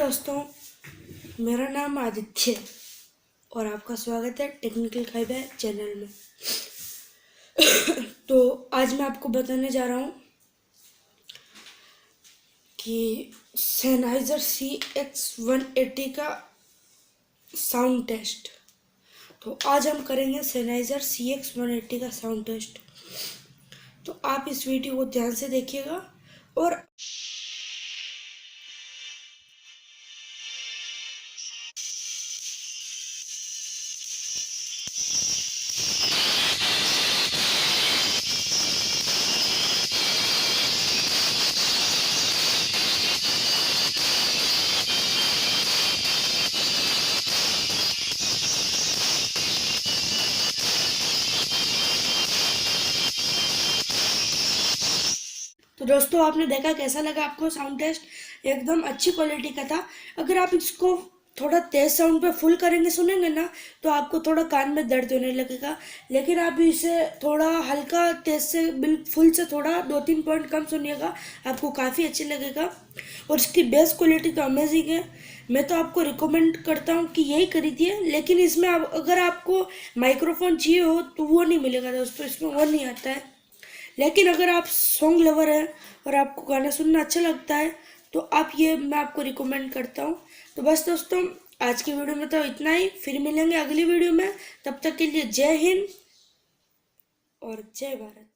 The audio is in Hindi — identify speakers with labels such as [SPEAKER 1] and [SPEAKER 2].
[SPEAKER 1] दोस्तों, मेरा नाम आदित्य और आपका स्वागत है टेक्निकल खाइबा चैनल में। तो आज मैं आपको बताने जा रहा हूँ कि Sennheiser CX180 का साउंड टेस्ट। तो आज हम करेंगे Sennheiser CX180 का साउंड टेस्ट। तो आप इस वीडियो को ध्यान से देखिएगा और तो दोस्तों, आपने देखा कैसा लगा आपको साउंड टेस्ट? एकदम अच्छी क्वालिटी का था। अगर आप इसको थोड़ा तेज साउंड पे फुल करेंगे सुनेंगे ना, तो आपको थोड़ा कान में दर्द होने लगेगा। लेकिन आप इसे थोड़ा हल्का तेज से फुल से थोड़ा 2-3 पॉइंट कम सुनिएगा, आपको काफ़ी अच्छी लगेगा। और इसकी बेस क्वालिटी तो अमेजिंग है। मैं तो आपको रिकमेंड करता हूँ कि यही खरीदिए। लेकिन इसमें अगर आपको माइक्रोफोन चाहिए हो तो वो नहीं मिलेगा दोस्तों, इसमें वो नहीं आता है। लेकिन अगर आप सॉन्ग लवर हैं और आपको गाना सुनना अच्छा लगता है तो आप ये मैं आपको रिकमेंड करता हूँ। तो बस दोस्तों, आज की वीडियो में तो इतना ही। फिर मिलेंगे अगली वीडियो में। तब तक के लिए जय हिंद और जय भारत।